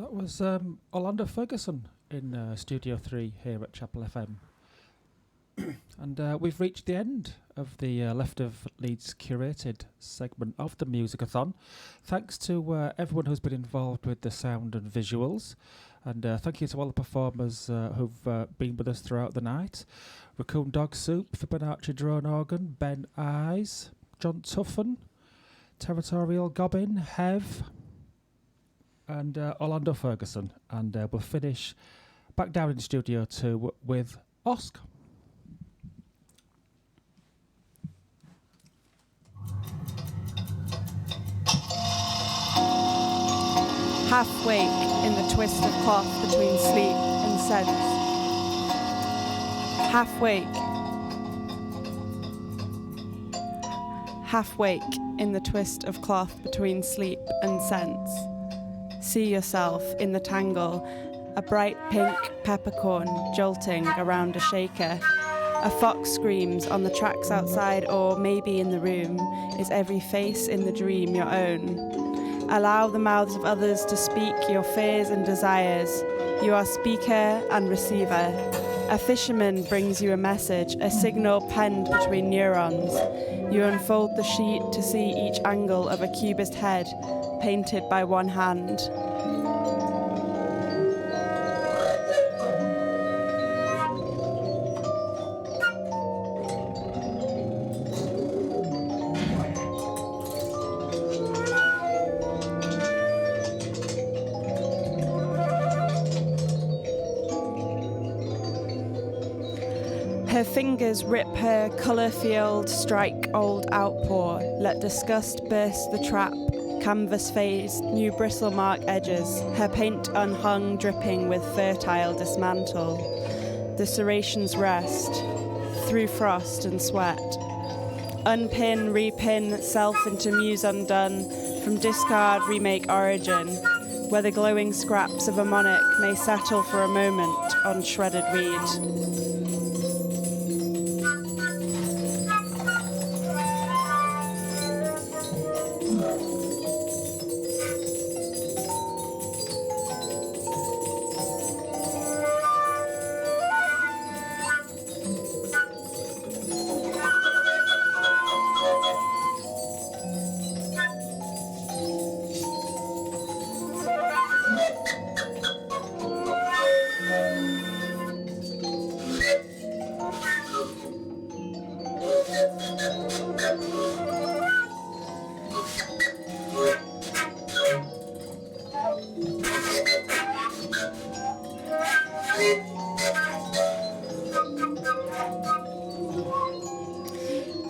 That was Orlando Ferguson in Studio 3 here at Chapel FM. And we've reached the end of the Left of Leeds curated segment of the Musicathon. Thanks to everyone who's been involved with the sound and visuals. And thank you to all the performers who've been with us throughout the night. Raccoon Dog Soup, Fibonacci Drone Organ, Ben Eyes, John Tuffen, Territorial Gobbin, Hev, and Orlando Ferguson. And we'll finish back down in Studio 2 with OSC. Half wake in the twist of cloth between sleep and sense. Half wake. Half wake in the twist of cloth between sleep and sense. See yourself in the tangle, a bright pink peppercorn jolting around a shaker. A fox screams on the tracks outside, or maybe in the room. Is every face in the dream your own? Allow the mouths of others to speak your fears and desires. You are speaker and receiver. A fisherman brings you a message, a signal penned between neurons. You unfold the sheet to see each angle of a cubist head, painted by one hand. Her fingers rip her colour field, strike old outpour. Let disgust burst the trap, canvas phase, new bristle mark edges. Her paint unhung, dripping with fertile dismantle. The serrations rest, through frost and sweat. Unpin, repin, self into muse undone. From discard, remake origin. Where the glowing scraps of a monarch may settle for a moment on shredded reed.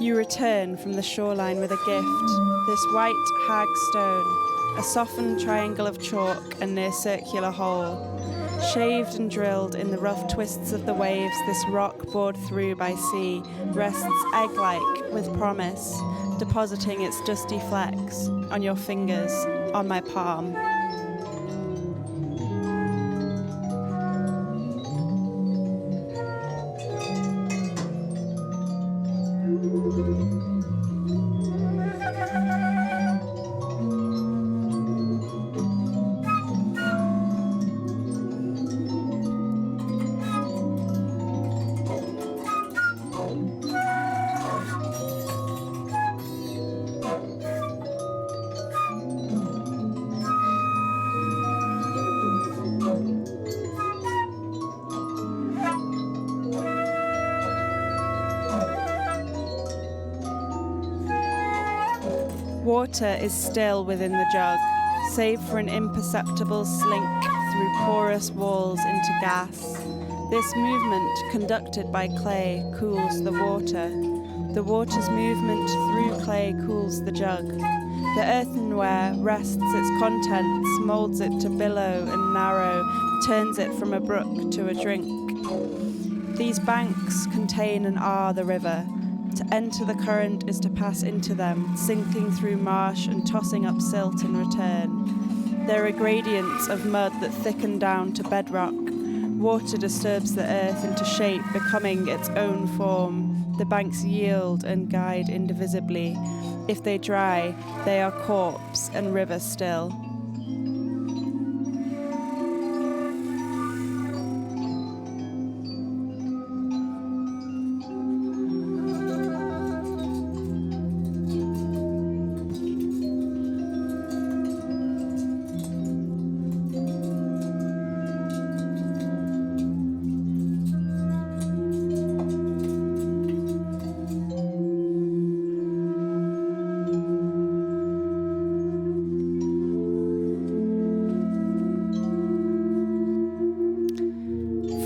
You return from the shoreline with a gift, this white hag stone, a softened triangle of chalk and near circular hole. Shaved and drilled in the rough twists of the waves, this rock bored through by sea rests egg-like with promise, depositing its dusty flecks on your fingers, on my palm. Water is still within the jug, save for an imperceptible slink through porous walls into gas. This movement, conducted by clay, cools the water. The water's movement through clay cools the jug. The earthenware rests its contents, molds it to billow and narrow, turns it from a brook to a drink. These banks contain and are the river. To enter the current is to pass into them, sinking through marsh and tossing up silt in return. There are gradients of mud that thicken down to bedrock. Water disturbs the earth into shape, becoming its own form. The banks yield and guide indivisibly. If they dry, they are corpse and river still.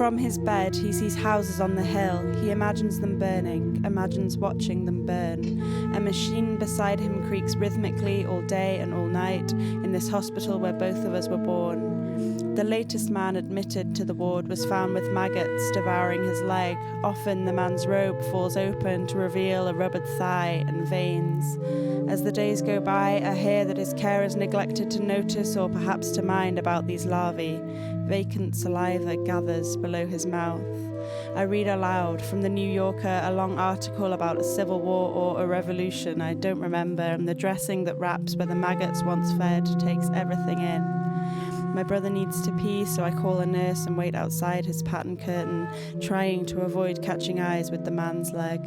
From his bed, he sees houses on the hill. He imagines them burning, imagines watching them burn. A machine beside him creaks rhythmically all day and all night in this hospital where both of us were born. The latest man admitted to the ward was found with maggots devouring his leg. Often the man's robe falls open to reveal a rubbered thigh and veins. As the days go by, I hear that his carers neglected to notice or perhaps to mind about these larvae. Vacant saliva gathers below his mouth. I read aloud from the New Yorker a long article about a civil war or a revolution I don't remember, and the dressing that wraps where the maggots once fed takes everything in. My brother needs to pee, so I call a nurse and wait outside his pattern curtain, trying to avoid catching eyes with the man's leg.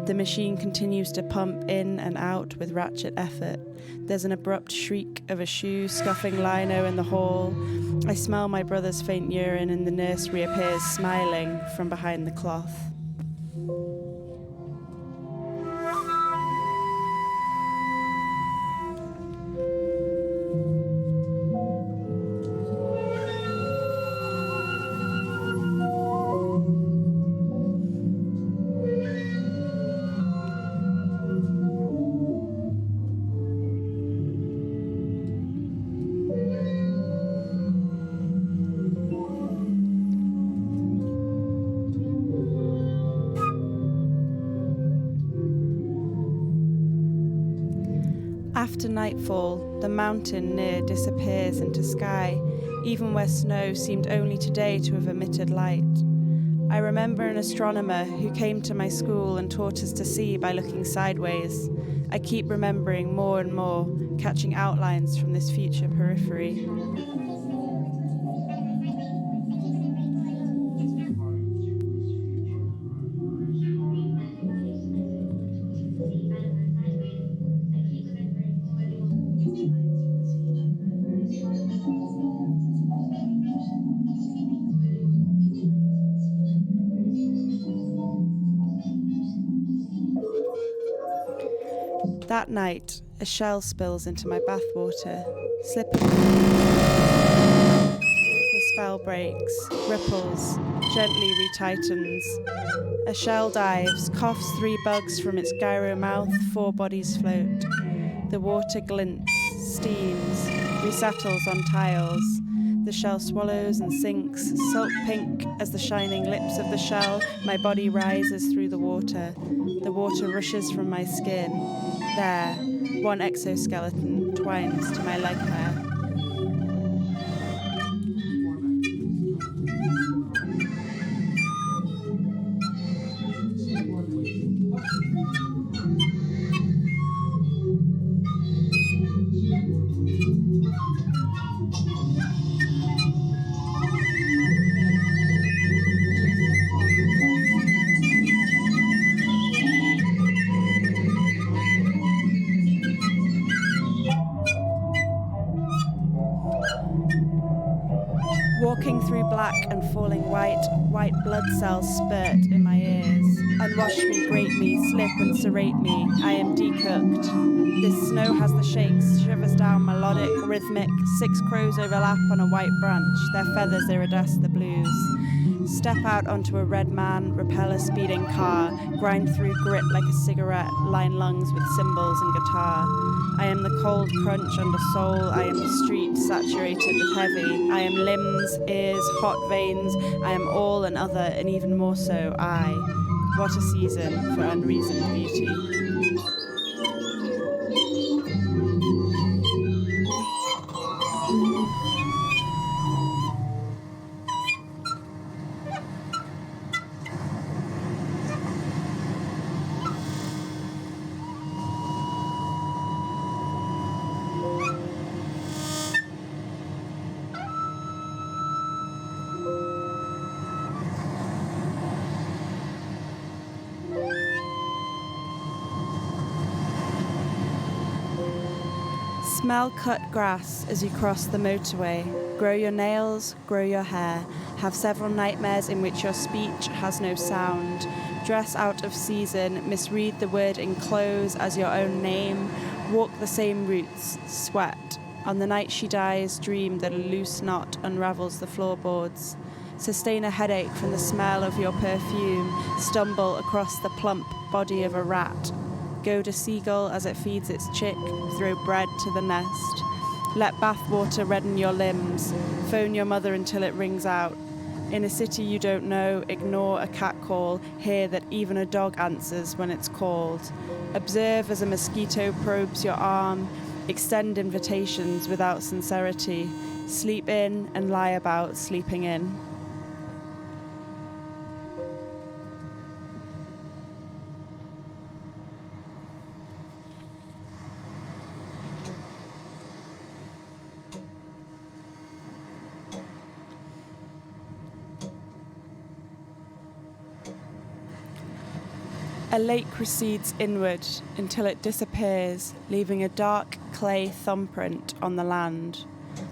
The machine continues to pump in and out with ratchet effort. There's an abrupt shriek of a shoe scuffing lino in the hall. I smell my brother's faint urine and the nurse reappears smiling from behind the cloth. After nightfall, the mountain near disappears into sky, even where snow seemed only today to have emitted light. I remember an astronomer who came to my school and taught us to see by looking sideways. I keep remembering more and more, catching outlines from this future periphery. That night, a shell spills into my bathwater, slipping. The spell breaks, ripples, gently retightens. A shell dives, coughs 3 bugs from its gyro mouth, 4 bodies float. The water glints, steams, resettles on tiles. The shell swallows and sinks, salt pink as the shining lips of the shell. My body rises through the water. The water rushes from my skin. There, 1 exoskeleton twines to my leg hair. Walking through black and falling white blood cells spurt in my ears. Unwash me, grate me, slip and serrate me. I am decooked. This snow has the shakes, shivers down melodic, rhythmic. 6 crows overlap on a white branch. Their feathers iridesce the blues. Step out onto a red man, repel a speeding car, grind through grit like a cigarette, line lungs with cymbals and guitar. I am the cold crunch under soul, I am the street saturated with heavy. I am limbs, ears, hot veins, I am all and other and even more so I. What a season for unreasoned beauty. Smell cut grass as you cross the motorway. Grow your nails, grow your hair. Have several nightmares in which your speech has no sound. Dress out of season, misread the word enclose as your own name. Walk the same routes, sweat. On the night she dies, dream that a loose knot unravels the floorboards. sustain a headache from the smell of your perfume, stumble across the plump body of a rat, goad a seagull as it feeds its chick, throw bread to the nest, let bathwater redden your limbs, phone your mother until it rings out. In a city you don't know, ignore a catcall, hear that even a dog answers when it's called. Observe as a mosquito probes your arm, extend invitations without sincerity, sleep in and lie about sleeping in. A lake recedes inward until it disappears, leaving a dark clay thumbprint on the land.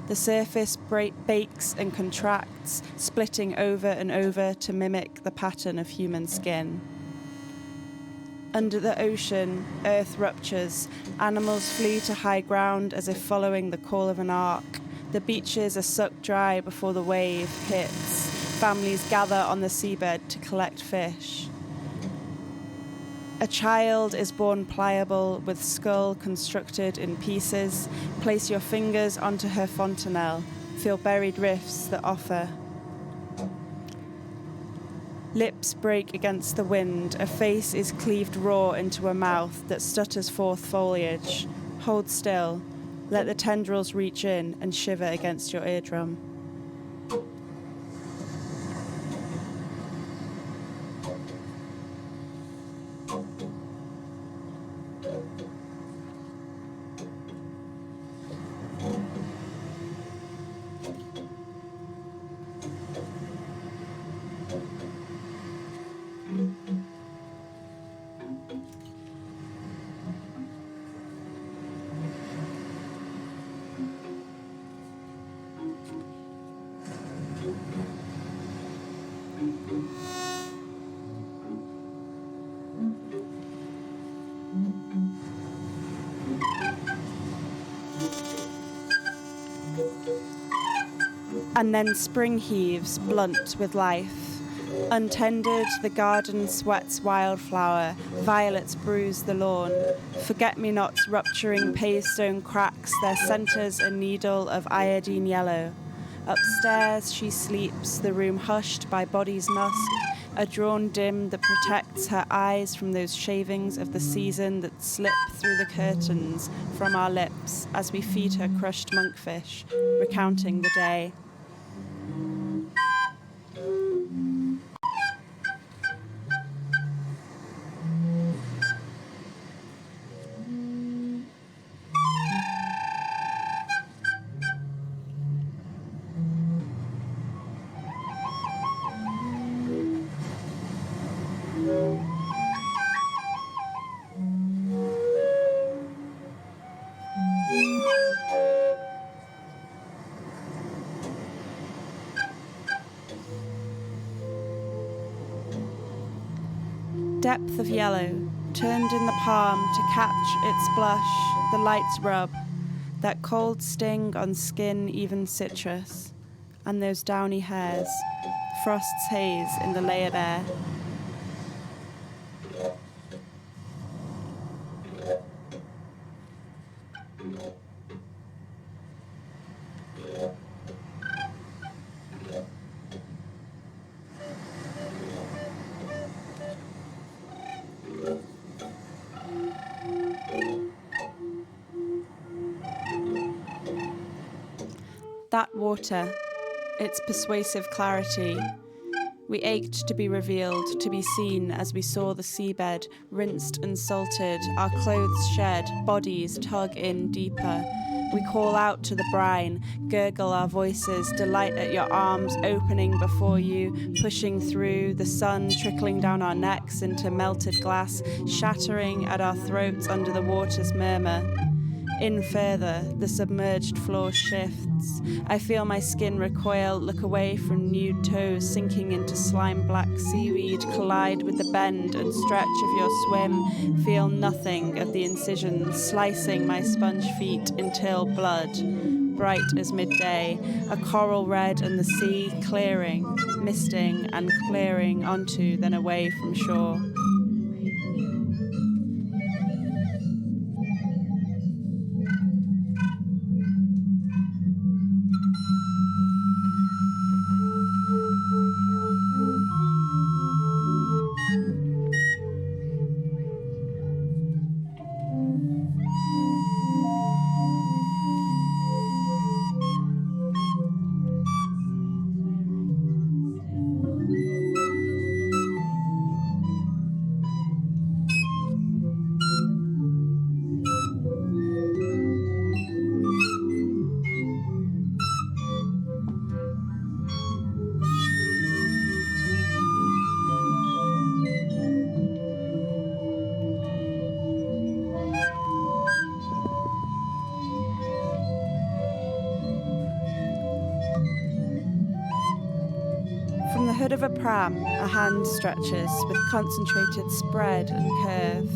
The surface bakes and contracts, splitting over and over to mimic the pattern of human skin. Under the ocean, earth ruptures. Animals flee to high ground as if following the call of an ark. The beaches are sucked dry before the wave hits. Families gather on the seabed to collect fish. A child is born pliable, with skull constructed in pieces. Place your fingers onto her fontanelle. Feel buried rifts that offer. Lips break against the wind. A face is cleaved raw into a mouth that stutters forth foliage. Hold still. Let the tendrils reach in and shiver against your eardrum. And then spring heaves, blunt with life. Untended, the garden sweats wildflower, violets bruise the lawn. Forget-me-nots rupturing pavestone cracks, their centres a needle of iodine yellow. Upstairs she sleeps, the room hushed by body's musk, a drawn dim that protects her eyes from those shavings of the season that slip through the curtains from our lips as we feed her crushed monkfish, recounting the day. Depth of yellow, turned in the palm to catch its blush, the light's rub, that cold sting on skin even citrus, and those downy hairs, frost's haze in the layered air. That water, its persuasive clarity. We ached to be revealed, to be seen as we saw the seabed, rinsed and salted, our clothes shed, bodies tug in deeper. We call out to the brine, gurgle our voices, delight at your arms opening before you, pushing through, the sun trickling down our necks into melted glass, shattering at our throats under the water's murmur. In further, the submerged floor shifts. I feel my skin recoil, look away from nude toes sinking into slime-black seaweed, collide with the bend and stretch of your swim, feel nothing of the incisions slicing my sponge feet until blood, bright as midday, a coral red and the sea clearing, misting and clearing onto, then away from shore. From the hood of a pram, a hand stretches with concentrated spread and curve.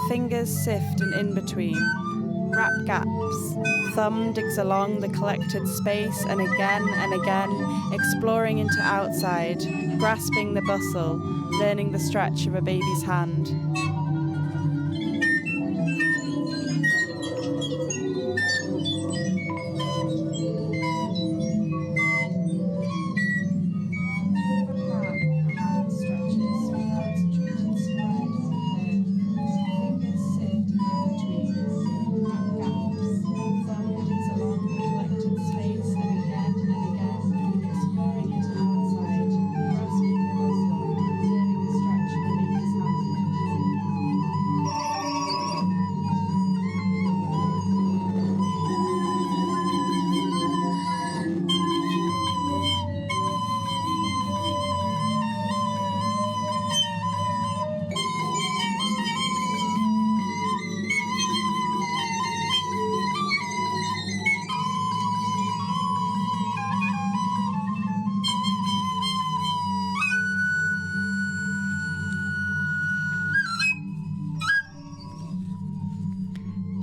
Fingers sift an in-between. Wrap gaps. Thumb digs along the collected space and again, exploring into outside, grasping the bustle, learning the stretch of a baby's hand.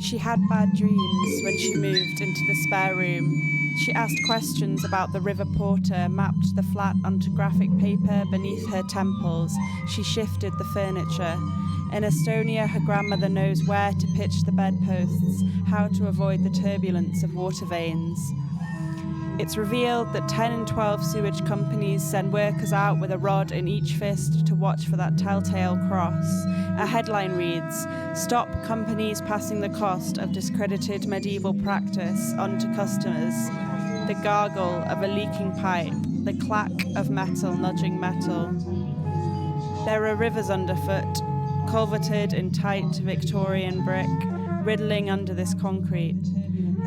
She had bad dreams when she moved into the spare room. She asked questions about the river porter, mapped the flat onto graphic paper beneath her temples. She shifted the furniture. In Estonia, her grandmother knows where to pitch the bedposts, how to avoid the turbulence of water veins. It's revealed that 10 and 12 sewage companies send workers out with a rod in each fist to watch for that telltale cross. A headline reads, "Stop companies passing the cost of discredited medieval practice on to customers." The gargle of a leaking pipe, the clack of metal nudging metal. There are rivers underfoot, culverted in tight Victorian brick, riddling under this concrete.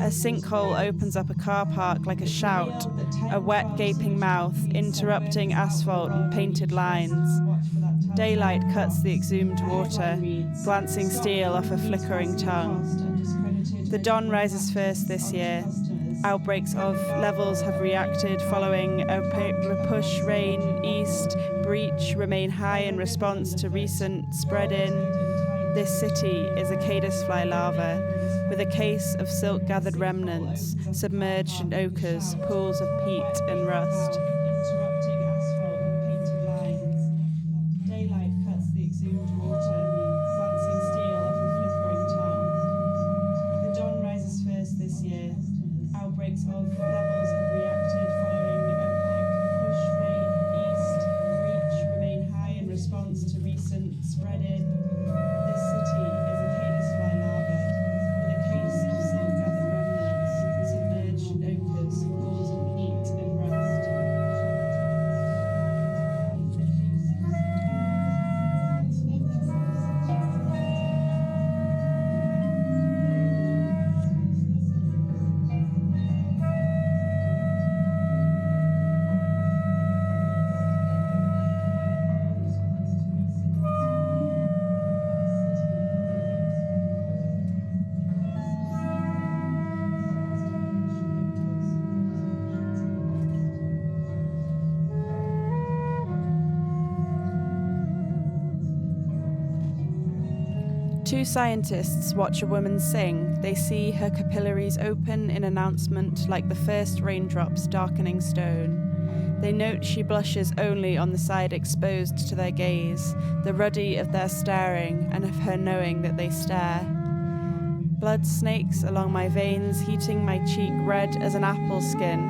A sinkhole opens up a car park like a shout, a wet gaping mouth interrupting asphalt and painted lines. Daylight cuts the exhumed water, glancing steel off a flickering tongue. The Don rises first this year. Outbreaks of levels have reacted following a push rain east. Breach remain high in response to recent spread in. This city is a caddisfly larva, with a case of silk-gathered remnants submerged in ochres, pools of peat and rust. Interrupting asphalt and painted lines. Daylight cuts the exhumed water, glancing steel off a flickering tongue. The Don rises first this year. Outbreaks of levels have reacted following a push rain east. Breach remain high in response to recent spread in. This city is a caddisfly larva, with a case of silk-gathered remnants submerged in ochres, pools of peat and rust. Two scientists watch a woman sing. They see her capillaries open in announcement like the first raindrops darkening stone. They note she blushes only on the side exposed to their gaze, the ruddy of their staring and of her knowing that they stare. Blood snakes along my veins, heating my cheek red as an apple skin.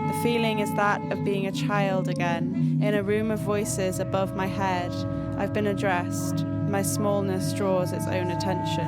The feeling is that of being a child again, in a room of voices above my head. I've been addressed. My smallness draws its own attention.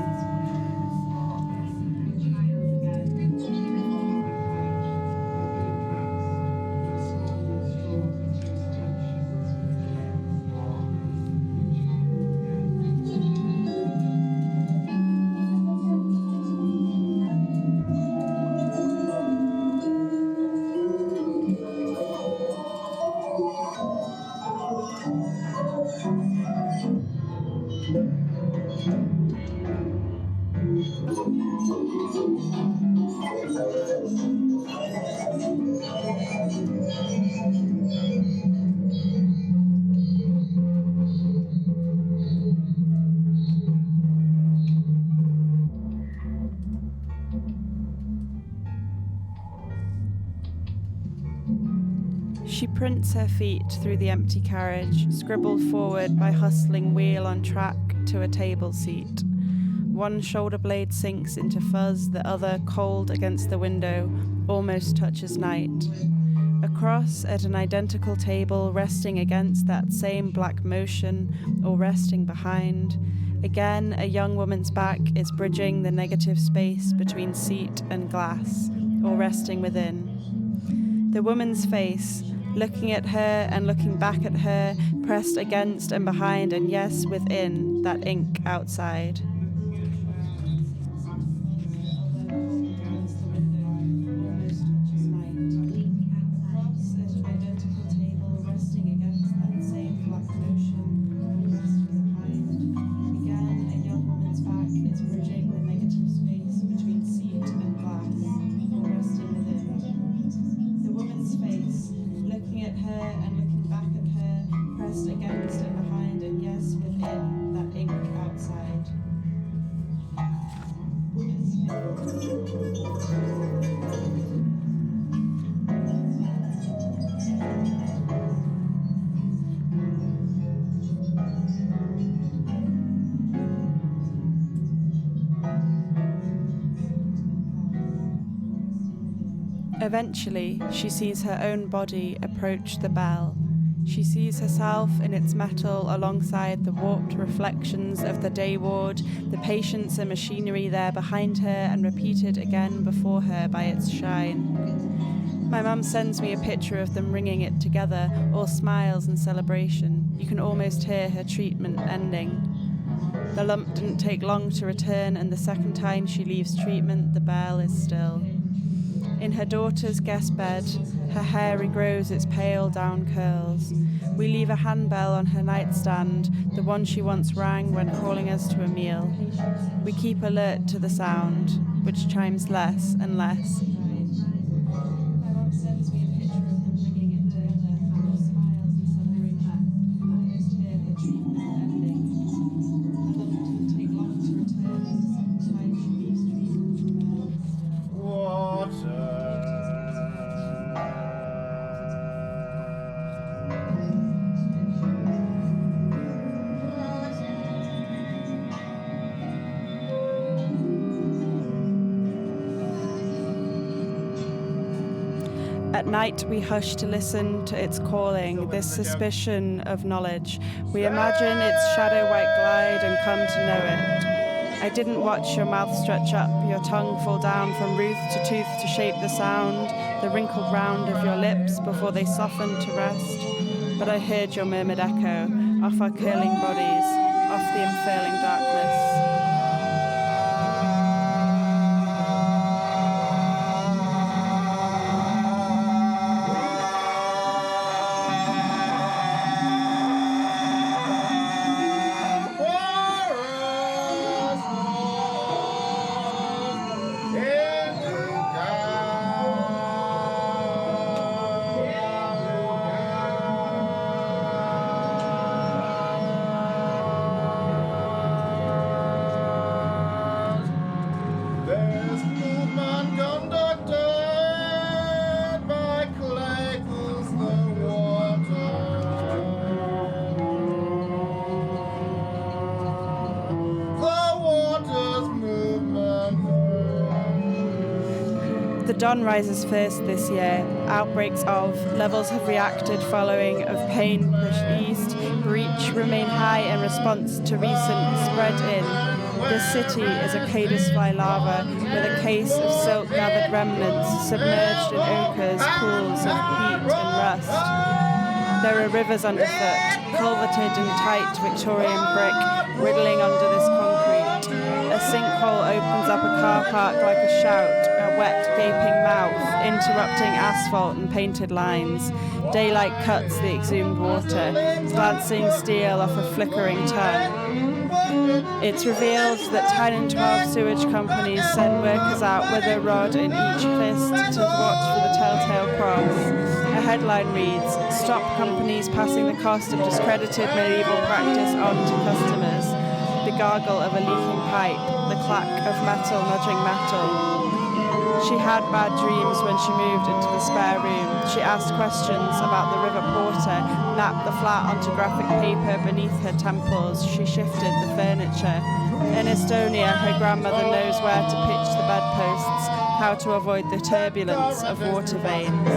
She prints her feet through the empty carriage, scribbled forward by hustling wheel on track to a table seat. One shoulder blade sinks into fuzz, the other, cold against the window, almost touches night. Across at an identical table, resting against that same black motion, or resting behind, again a young woman's back is bridging the negative space between seat and glass, or resting within. The woman's face, looking at her and looking back at her, pressed against and behind, and yes, within that ink outside. Eventually, she sees her own body approach the bell. She sees herself in its metal alongside the warped reflections of the day ward, the patients and machinery there behind her and repeated again before her by its shine. My mum sends me a picture of them ringing it together, all smiles and celebration. You can almost hear her treatment ending. The lump didn't take long to return, and the second time she leaves treatment, the bell is still. In her daughter's guest bed, her hair regrows its pale down curls. We leave a handbell on her nightstand, the one she once rang when calling us to a meal. We keep alert to the sound, which chimes less and less. At night we hush to listen to its calling, this suspicion of knowledge. We imagine its shadow white glide and come to know it. I didn't watch your mouth stretch up, your tongue fall down from roof to tooth to shape the sound, the wrinkled round of your lips before they softened to rest. But I heard your murmured echo, off our curling bodies, off the unfurling darkness. The Don rises first this year. Outbreaks of levels have reacted following of pain pushed east. Breach remain high in response to recent spread in. This city is a caddisfly lava with a case of silt gathered remnants submerged in ochres, pools of peat and rust. There are rivers underfoot, culverted in tight Victorian brick, riddling under this concrete. A sinkhole opens up a car park like a shout, a wet, gaping mouth, interrupting asphalt and painted lines. Daylight cuts the exhumed water, glancing steel off a flickering tongue. It's revealed that 10 and 12 sewage companies send workers out with a rod in each fist to watch for the telltale cross. A headline reads, "Stop companies passing the cost of discredited medieval practice on to customers." The gargle of a leaking pipe, the clack of metal nudging metal. She had bad dreams when she moved into the spare room. She asked questions about the river porter, mapped the flat onto graphic paper beneath her temples. She shifted the furniture. In Estonia, her grandmother knows where to pitch the bedposts, how to avoid the turbulence of water veins.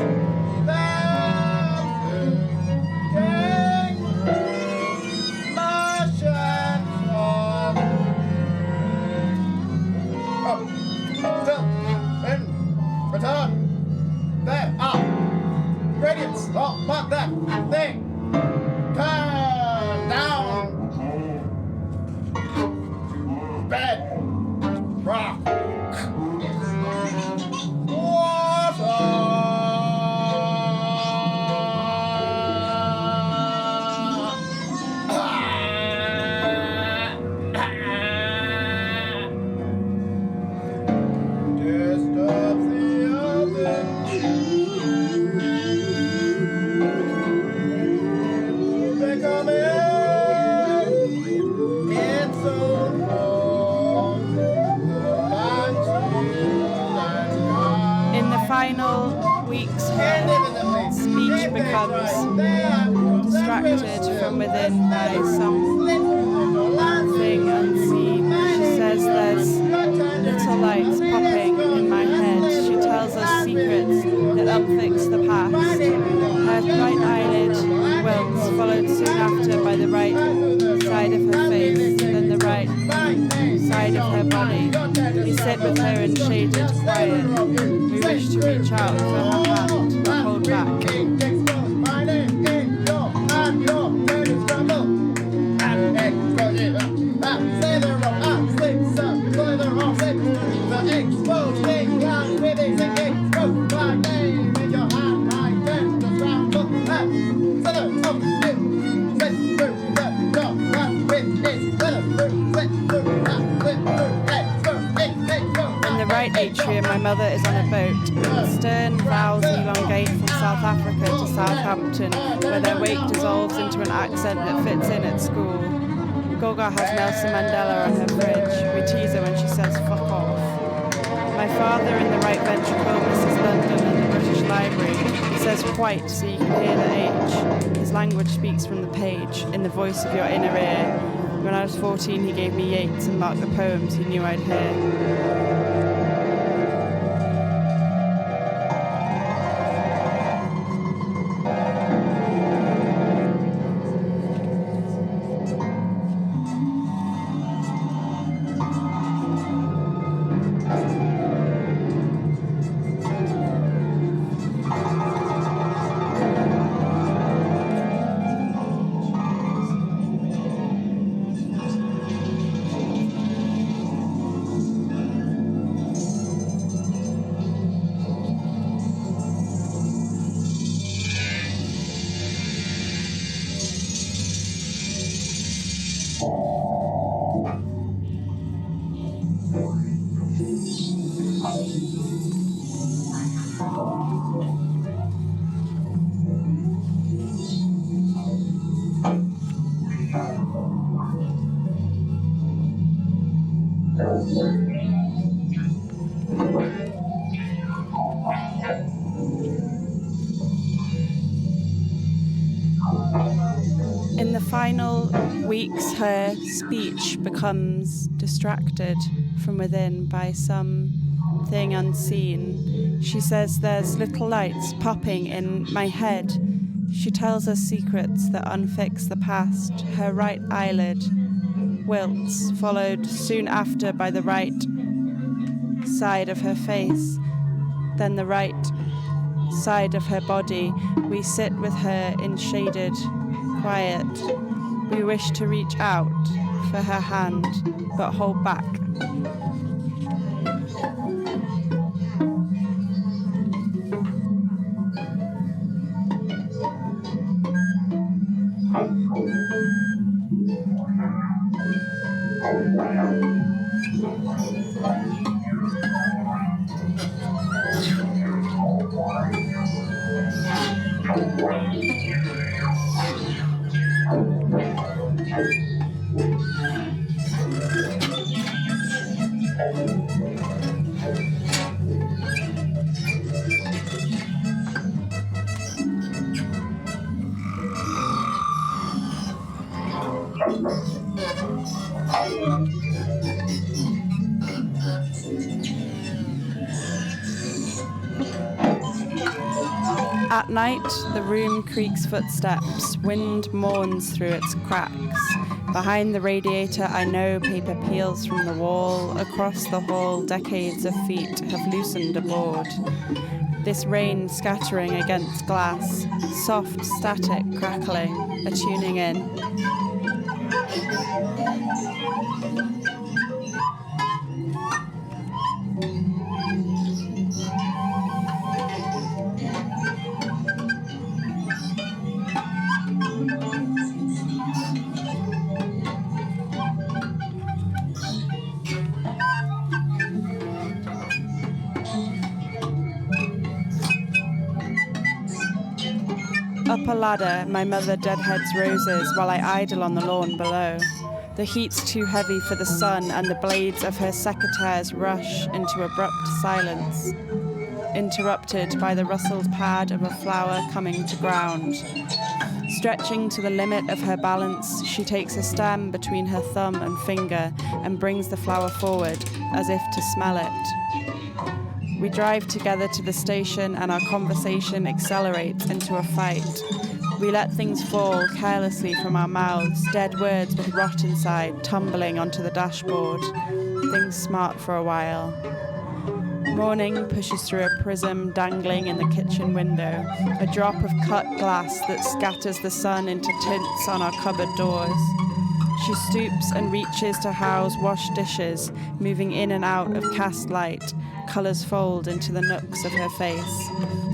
Return. There. Up. Gradients. Oh, mark that thing. Turn down. Bed. Rock. Final weeks, her speech becomes distracted from within by something unseen. She says there's little lights popping in my head. She tells us secrets that unfix the past. Her right eyelid wilts, followed soon after by the right side of her face, then the right side of her body. We sit with her in shaded quiet. We wish to reach out for her hand, but hold back. Atrium, my mother is on a boat. The stern vows elongate from South Africa to Southampton, where their wake dissolves into an accent that fits in at school. Goga has Nelson Mandela on her fridge. We tease her when she says fuck off. My father in the right ventricle misses London and the British Library. He says white so you can hear the H. His language speaks from the page, in the voice of your inner ear. When I was 14, he gave me Yeats and marked the poems he knew I'd hear. In the final weeks, her speech becomes distracted from within by some thing unseen. She says there's little lights popping in my head. She tells us secrets that unfix the past. Her right eyelid wilts, followed soon after by the right side of her face, then the right side of her body. We sit with her in shaded quiet. We wish to reach out for her hand, but hold back. At night, the room creaks footsteps. Wind mourns through its cracks. Behind the radiator, I know paper peels from the wall. Across the hall, decades of feet have loosened a board. This rain scattering against glass, soft static crackling, a tuning in. Up a ladder, my mother deadheads roses while I idle on the lawn below. The heat's too heavy for the sun, and the blades of her secateurs rush into abrupt silence, interrupted by the rustled pad of a flower coming to ground. Stretching to the limit of her balance, she takes a stem between her thumb and finger and brings the flower forward, as if to smell it. We drive together to the station and our conversation accelerates into a fight. We let things fall carelessly from our mouths, dead words with rot inside, tumbling onto the dashboard. Things smart for a while. Morning pushes through a prism dangling in the kitchen window, a drop of cut glass that scatters the sun into tints on our cupboard doors. She stoops and reaches to house washed dishes, moving in and out of cast light. Colours fold into the nooks of her face.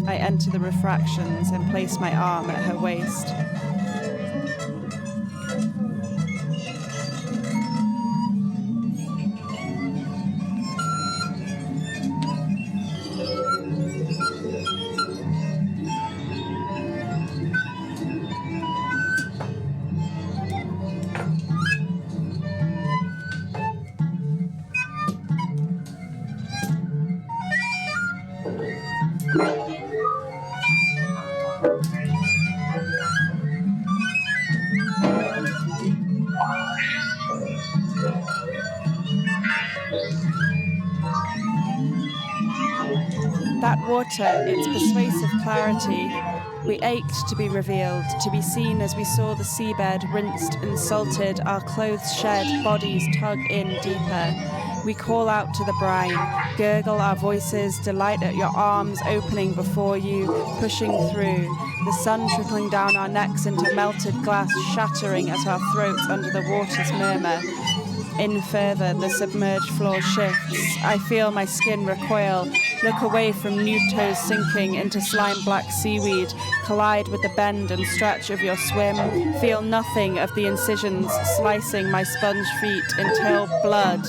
I enter the refractions and place my arm at her waist. That water, its persuasive clarity, we ached to be revealed, to be seen as we saw the seabed rinsed and salted, our clothes shed, bodies tug in deeper. We call out to the brine, gurgle our voices, delight at your arms opening before you, pushing through, the sun trickling down our necks into melted glass, shattering at our throats under the water's murmur. In further, the submerged floor shifts. I feel my skin recoil, look away from nude toes sinking into slime-black seaweed, collide with the bend and stretch of your swim, feel nothing of the incisions slicing my sponge feet until blood,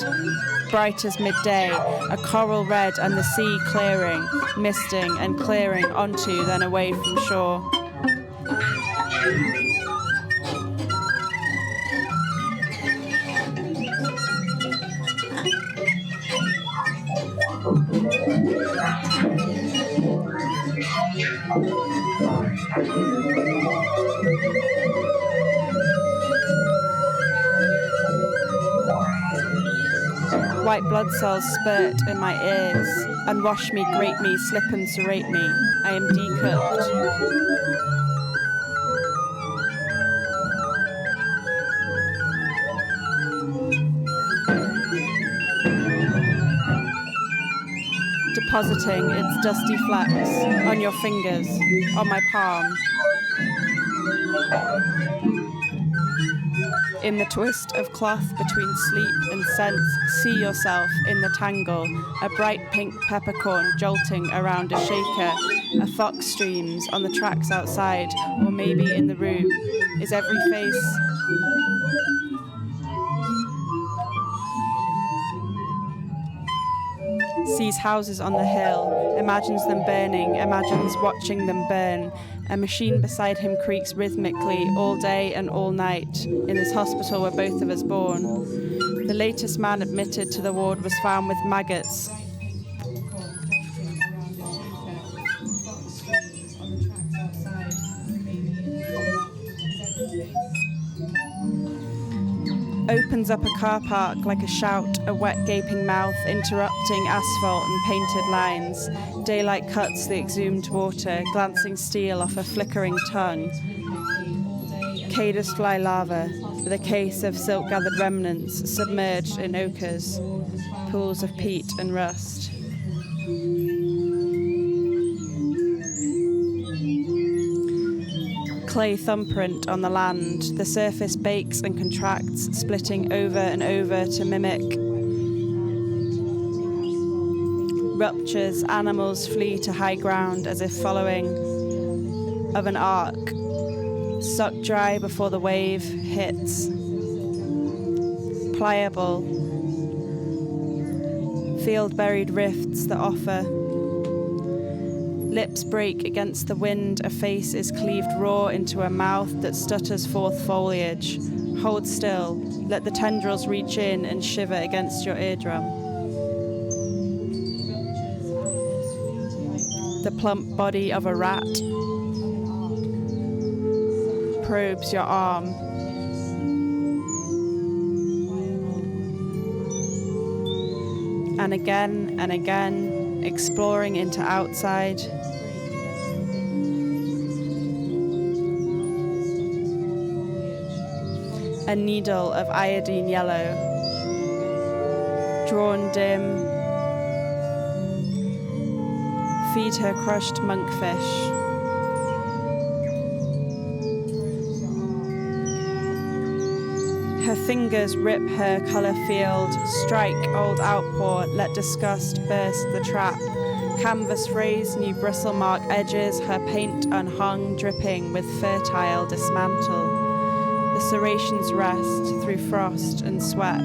bright as midday, a coral red and the sea clearing, misting and clearing onto, then away from shore. White blood cells spurt in my ears. Unwash me, grate me, slip and serrate me. I am decooked. Depositing its dusty flecks on your fingers, on my palm. In the twist of cloth between sleep and sense, see yourself in the tangle, a bright pink peppercorn jolting around a shaker, a fox streams on the tracks outside, or maybe in the room. Is every face sees houses on the hill, imagines them burning, imagines watching them burn. A machine beside him creaks rhythmically all day and all night in this hospital where both of us born. The latest man admitted to the ward was found with maggots. Opens up a car park like a shout, a wet gaping mouth interrupting asphalt and painted lines. Daylight cuts the exhumed water, glancing steel off a flickering tongue. Cadus fly lava, with a case of silk-gathered remnants submerged in ochres, pools of peat and rust. Clay thumbprint on the land, the surface bakes and contracts, splitting over and over to mimic ruptures. Animals flee to high ground as if following of an arc, sucked dry before the wave hits. Pliable, field-buried rifts that offer. Lips break against the wind, a face is cleaved raw into a mouth that stutters forth foliage. Hold still, let the tendrils reach in and shiver against your eardrum. The plump body of a rat probes your arm. And again, exploring into outside. A needle of iodine yellow, drawn dim. Feed her crushed monkfish. Her fingers rip her colour field, strike old outpour, let disgust burst the trap. Canvas phrase, new bristle mark edges, her paint unhung, dripping with fertile dismantle. The serrations rest through frost and sweat.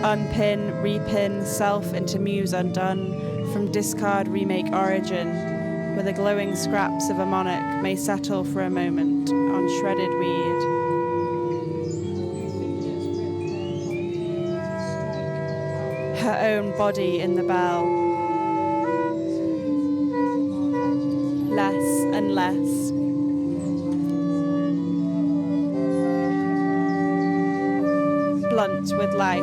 Unpin, repin, self into muse undone, from discard remake origin, where the glowing scraps of a monarch may settle for a moment on shredded weed. Her own body in the bell. Less and less. Blunt with life.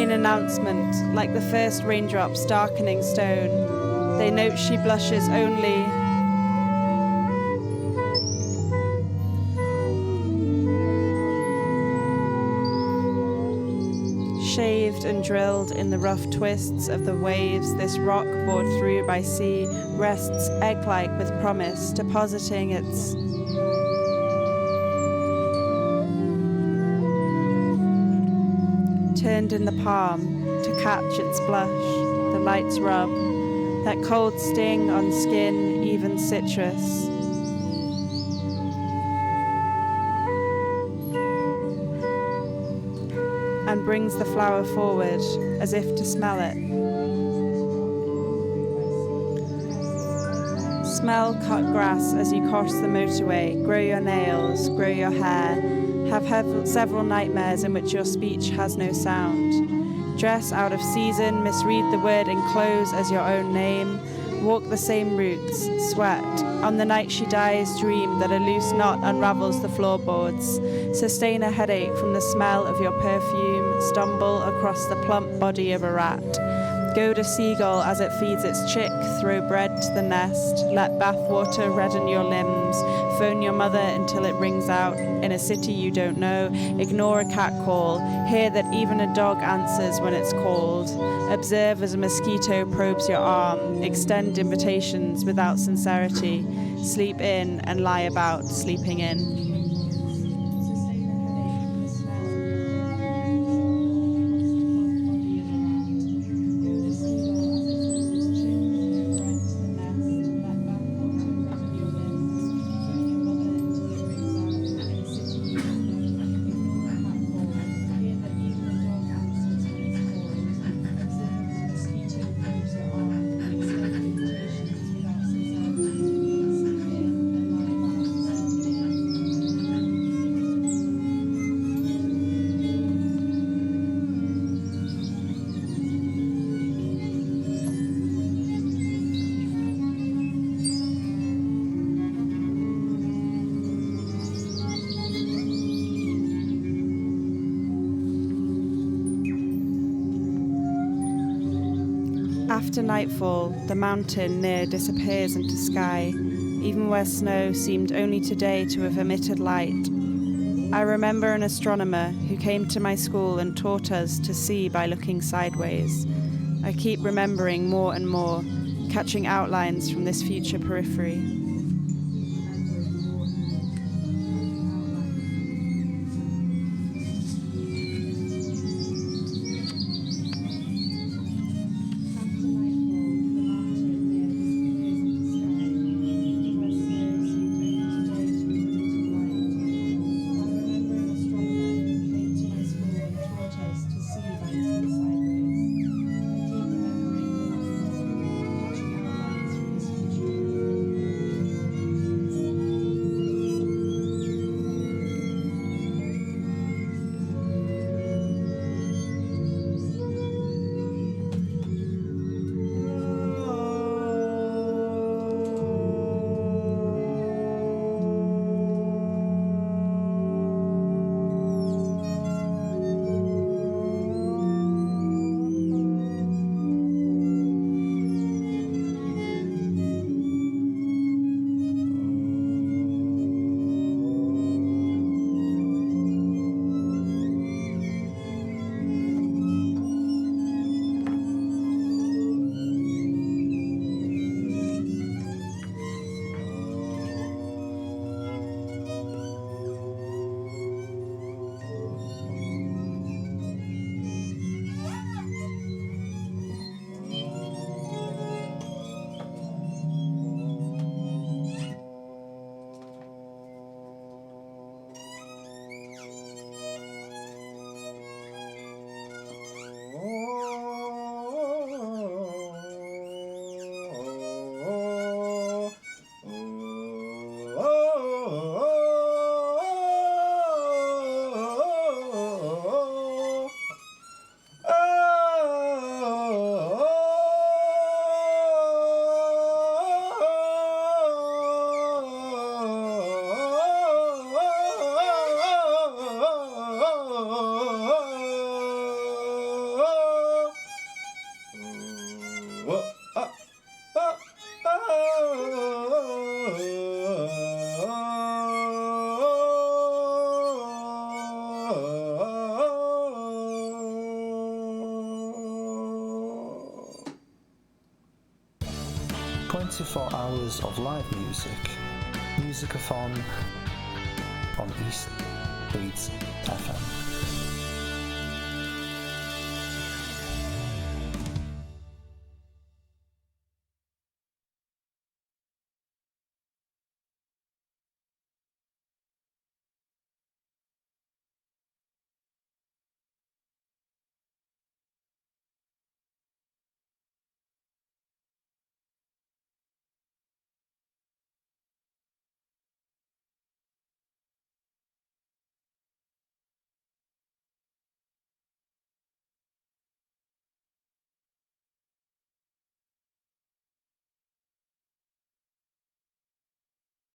In announcement, like the first raindrops darkening stone, they note she blushes only. Shaved and drilled in the rough twists of the waves, this rock bored through by sea rests egg-like with promise, depositing its turned in the palm to catch its blush, the light's rub, that cold sting on skin, even citrus. And brings the flower forward as if to smell it. Smell cut grass as you cross the motorway, grow your nails, grow your hair, have several nightmares in which your speech has no sound. Dress out of season, misread the word in clothes as your own name, walk the same routes, sweat. On the night she dies, dream that a loose knot unravels the floorboards. Sustain a headache from the smell of your perfume, stumble across the plump body of a rat. Goad a seagull as it feeds its chick, throw bread to the nest, let bathwater redden your limbs, phone your mother until it rings out in a city you don't know, ignore a cat call, hear that even a dog answers when it's called, observe as a mosquito probes your arm, extend invitations without sincerity, sleep in and lie about sleeping in. After nightfall, the mountain near disappears into sky, even where snow seemed only today to have emitted light. I remember an astronomer who came to my school and taught us to see by looking sideways. I keep remembering more and more, catching outlines from this future periphery. Hours of live music. Musicathon on East Leeds FM.